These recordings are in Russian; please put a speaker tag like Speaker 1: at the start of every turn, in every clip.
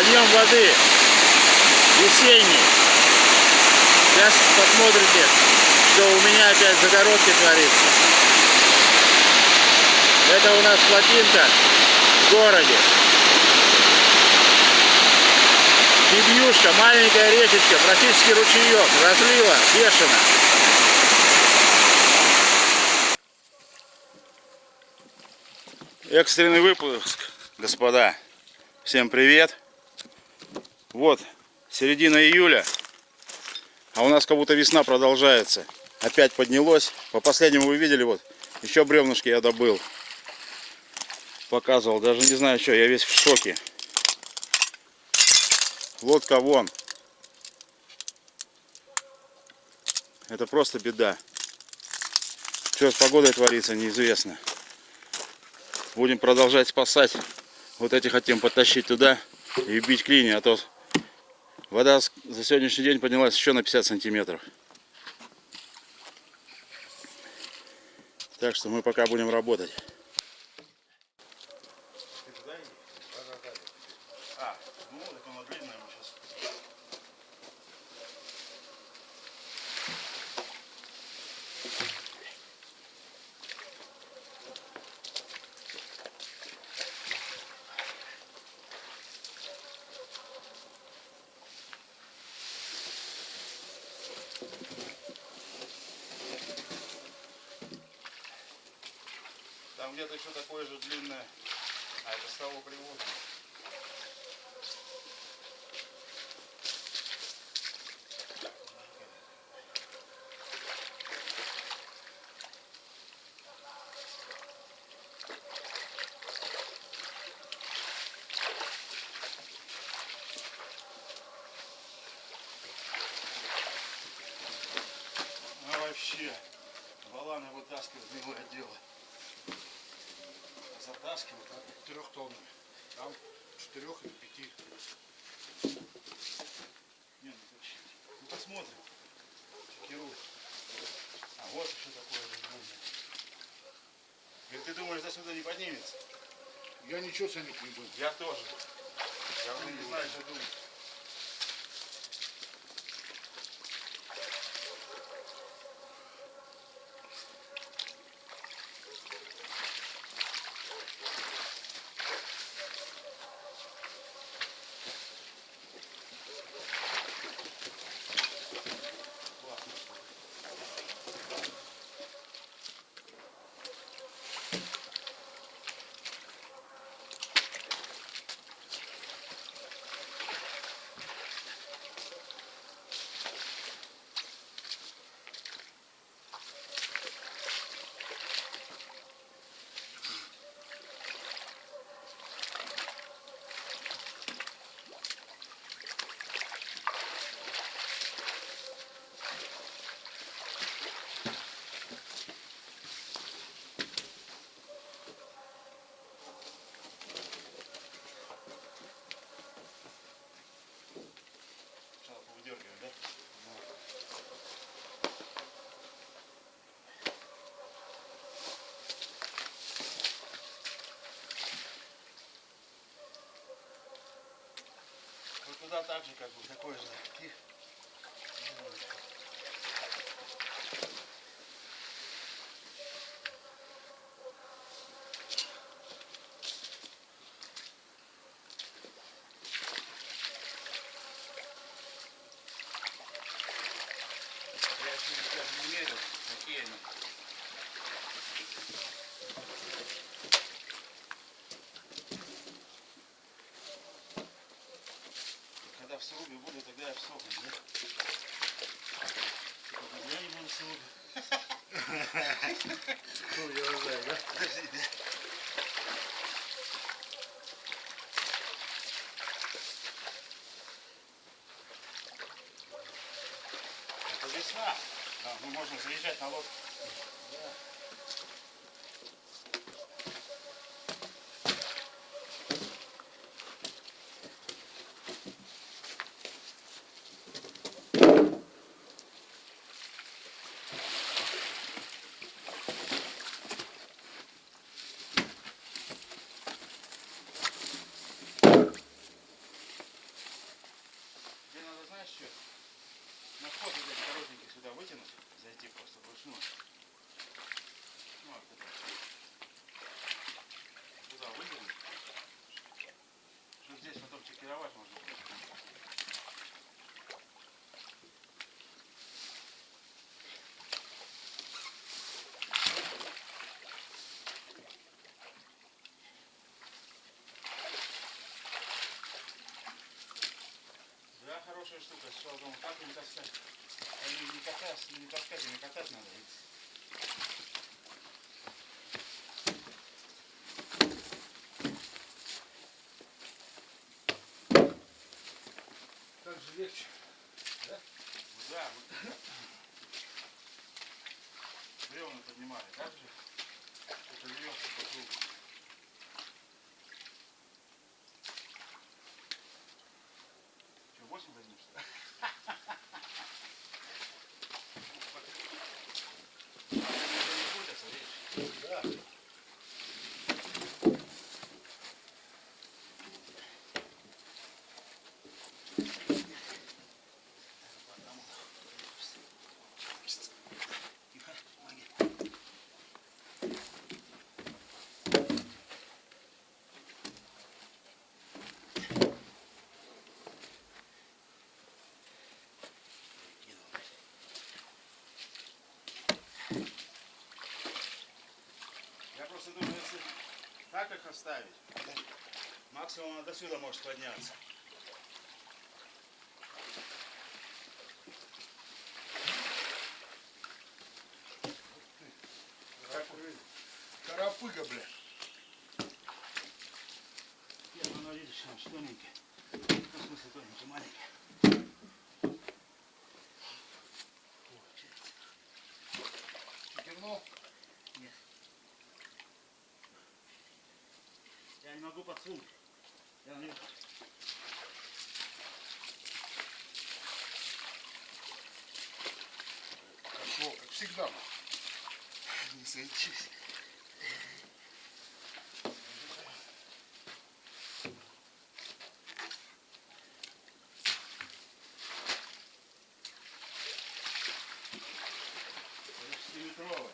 Speaker 1: Подъем воды весенний. Сейчас посмотрите, что у меня опять в загородке творится. Это у нас плотинка в городе. Бибьюшка, маленькая речечка, практически ручеек, разлила бешено. Экстренный выпуск, господа. Всем привет. Вот, середина июля, а у нас как будто весна продолжается. Опять поднялось. По последнему вы видели, вот, еще бревнышки я добыл. Показывал, даже не знаю что, я весь в шоке. Лодка вон. Это просто беда. Что с погодой творится, неизвестно. Будем продолжать спасать. Вот эти хотим подтащить туда и бить клини, а то вода за сегодняшний день поднялась еще на 50 сантиметров. Так что мы пока будем работать. Там где-то еще такое же длинное, а это с того привоза. А вообще, баланы вытаскивать милое дело. Затаскивают 3 тонн, там 4 или 5. Не, ну посмотрим. Чекируют. А вот еще такое длинное. Говорит, ты думаешь, до сюда не поднимется?
Speaker 2: Я ничего ценить не буду.
Speaker 1: Я тоже. Я уже не знаю, что думать. Дергаем, да? Вот туда так же, как бы, такой же. Я не мерил, какие они. Когда в срубе буду, тогда я в срубе, да? Я не буду в срубе.
Speaker 2: Ну, я знаю, да?
Speaker 1: Подожди, да? Это весна. Да, мы можем заезжать на лодку. Да. хорошая штука. Сначала думал, как им таскать. Они не таскать, ими катать надо.
Speaker 2: Так же легче.
Speaker 1: Да, вот. Бревна поднимали, так же? Это веревка по кругу. Что, 8 возьмешь, что ли? Не крутятся, видишь?
Speaker 2: Да.
Speaker 1: Я просто думаю, если так их оставить, максимум он до сюда может подняться.
Speaker 2: Карапыга, бля.
Speaker 1: Нет, ну, видишь, он тоненький. Ну, в смысле, тоненький, маленький.
Speaker 2: Кирнул.
Speaker 1: Нет. Я не могу подсунуть. Я не...
Speaker 2: Пошло, как всегда.
Speaker 1: Не сойчусь. Это 6-метровый.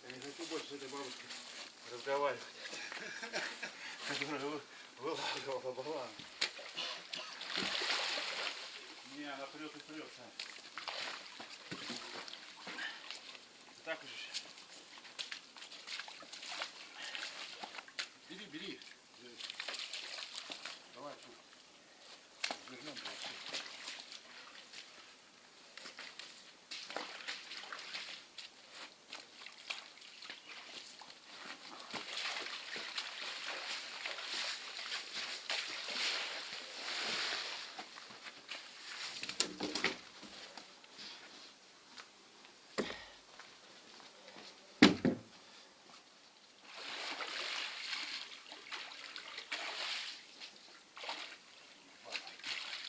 Speaker 1: Я не хочу больше с этой бабушкой разговаривать. Которая вылагивала балан. Не, она прет и прет, Сань. Так уж.
Speaker 2: Бери, бери. Давай тут. Вернем, блядь.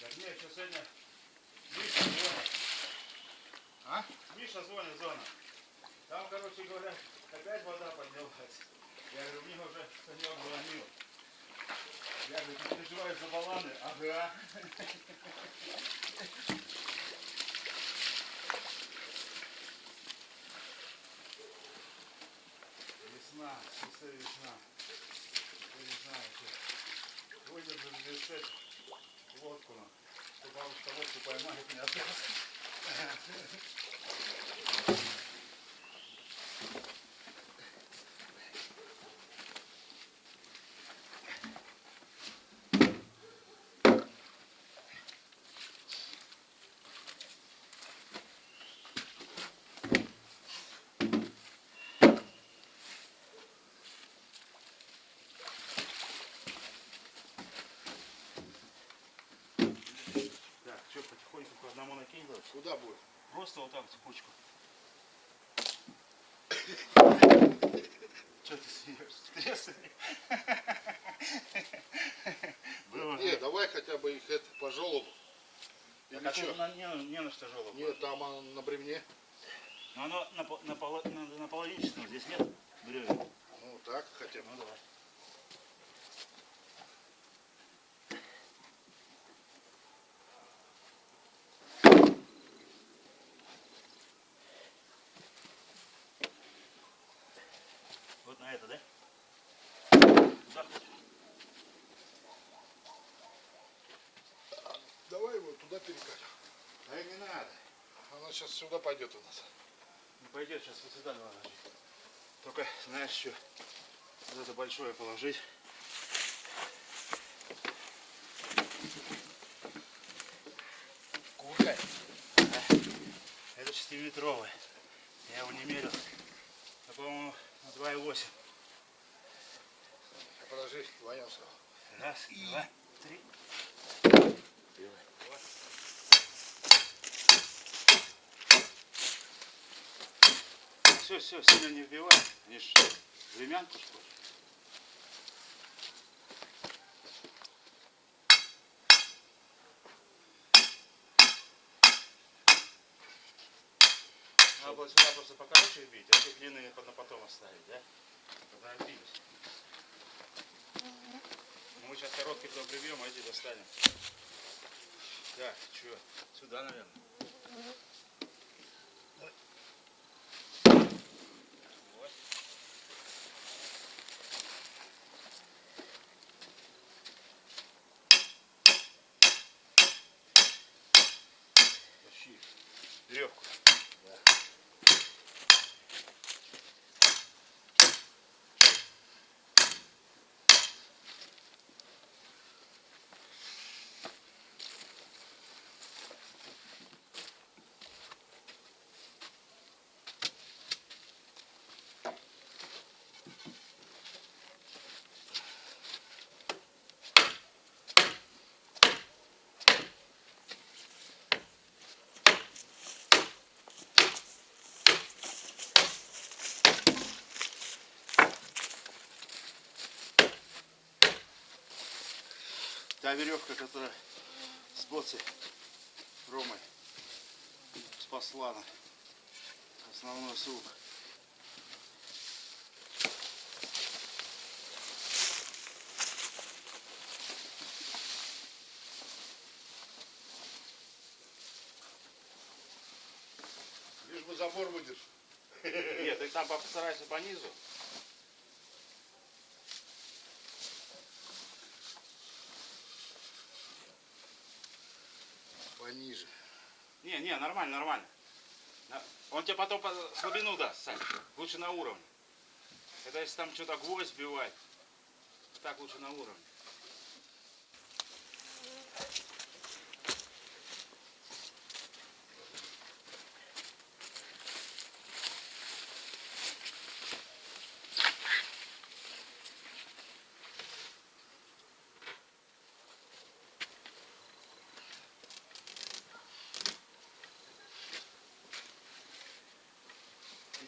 Speaker 1: Так, мне еще сегодня Миша звонит.
Speaker 2: А?
Speaker 1: Миша звонит, зона. Там, короче говоря, опять вода поднялась. Я говорю, мне уже Санек звонил. Я говорю, ты переживаешь за баланы? Ага. Весна, чистая весна. Я не знаю, что. Выдержали здесь эту лодку. Что бабушка лодку поймает, не отдаст. Так, что, потихоньку по одному накинь?
Speaker 2: Куда будет?
Speaker 1: Просто вот так цепочку. Что ты смеешься? Было.
Speaker 2: Не, давай хотя бы их это по желобу. Или
Speaker 1: Так,
Speaker 2: что?
Speaker 1: не на что желоб.
Speaker 2: Нет, там оно на бревне.
Speaker 1: Но оно на половинчатом, здесь нет бревен.
Speaker 2: Ну так хотя бы.
Speaker 1: Ну давай. Вот на это, да? Туда.
Speaker 2: Она сейчас сюда пойдет у нас.
Speaker 1: Не пойдет, сейчас вот сюда надо ложить. Только знаешь что? Вот это большое положить.
Speaker 2: Курка.
Speaker 1: Это 6-метровый. Я его не мерил. А, по-моему, на 2,8.
Speaker 2: Подожди, двоем сразу.
Speaker 1: Раз, два, три. Все, сильно не вбивай. Они ж времянку, что ли? Надо было сюда просто покороче бить, а эти длинные на потом оставить, да? Поторопились. Мы сейчас короткий потом прибьем, а эти достанем. Так, что? Сюда, наверное. Вот. Тащи веревку. Та веревка, которая с боцей Ромой спасла на основной сук.
Speaker 2: Лишь бы забор выдержал.
Speaker 1: Нет, ты там постарайся по низу.
Speaker 2: Пониже.
Speaker 1: Не, нормально. Он тебе потом слабину даст, Сань. Лучше на уровне. Это если там что-то гвоздь сбивать, так лучше на уровне.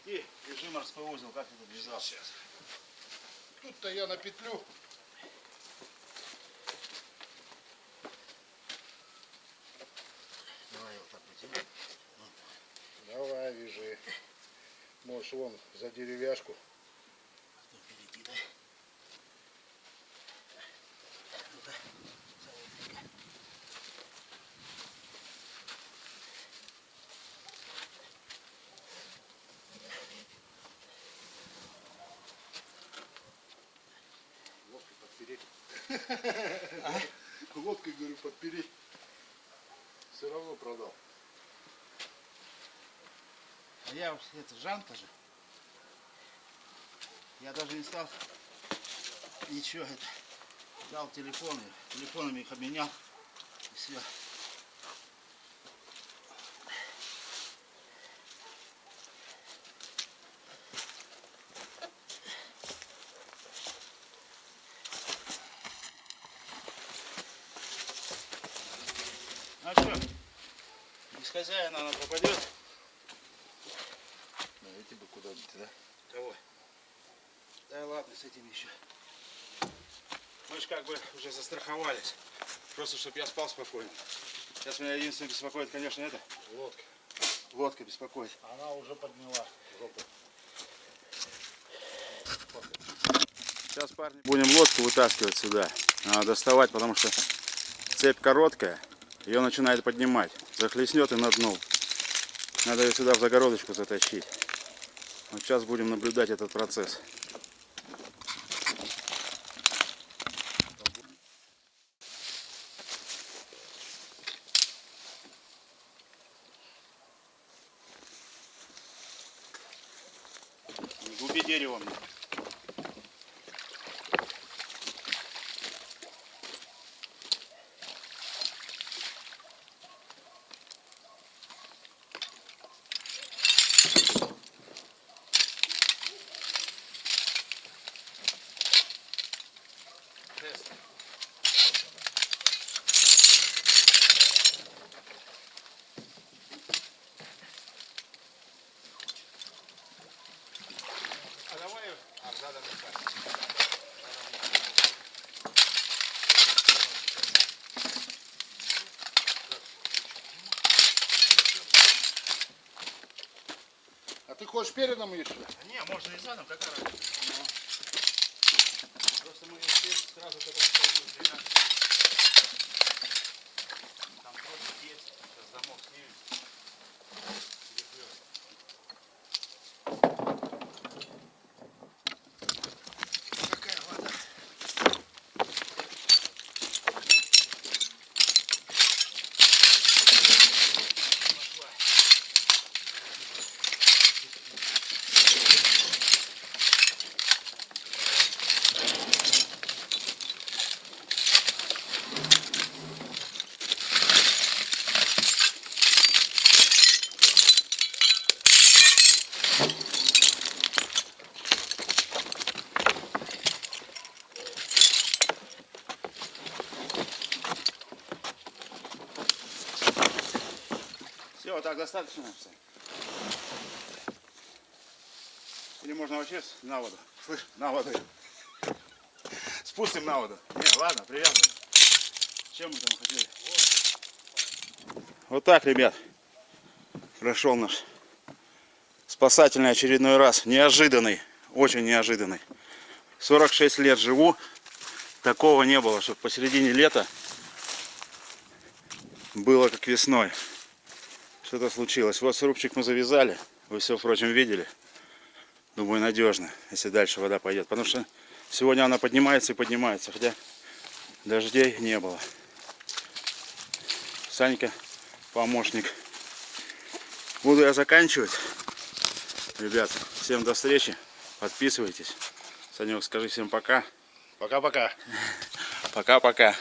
Speaker 1: Иди, держи морской узел, как ты тут вязался?
Speaker 2: Сейчас. Тут-то я на петлю.
Speaker 1: Давай вот так потяни.
Speaker 2: Давай, вяжи. Можешь вон за деревяшку.
Speaker 1: Впереди, да? Ну-ка, заметненько.
Speaker 2: Лодкой подпереть. Лодкой, говорю, подпереть. Все равно продал.
Speaker 1: А я это Жанка же. Я даже не стал ничего это. Дал телефоны, телефонами их обменял. И все. А что? Без хозяина она попадет.
Speaker 2: Эти бы куда-нибудь, да?
Speaker 1: Кого? Да ладно, с этим еще. Мы же как бы уже застраховались. Просто, чтобы я спал спокойно. Сейчас меня единственное беспокоит, конечно, это.
Speaker 2: Лодка.
Speaker 1: Лодка беспокоит.
Speaker 2: Она уже подняла жопу.
Speaker 1: Сейчас, парни, будем лодку вытаскивать сюда. Надо доставать, потому что цепь короткая. Ее начинает поднимать. Захлестнет и на дно. Надо ее сюда в загородочку затащить. Вот сейчас будем наблюдать этот процесс. Губи дерево мне.
Speaker 2: А давай задом А ты хочешь передом ее сюда?
Speaker 1: Не, можно и задом, какая разница. Просто мы здесь сразу к этому столбу сдвигаем. Там просто есть, сейчас замок снимем. Какая вода? Все, вот так достаточно. Или можно вообще на воду? Слышь, на воду. Спустим на воду. Не, ладно, привязываем. Чем мы там хотели? Вот так, ребят. Прошел наш спасательный очередной раз. Неожиданный. Очень неожиданный. 46 лет живу. Такого не было, чтобы посередине лета было как весной. Что-то случилось. Вот срубчик мы завязали. Вы все, впрочем, видели. Думаю, надежно, если дальше вода пойдет. Потому что сегодня она поднимается и поднимается. Хотя дождей не было. Санька, помощник. Буду я заканчивать. Ребят, всем до встречи. Подписывайтесь. Санек, скажи всем пока.
Speaker 2: Пока-пока.
Speaker 1: Пока-пока.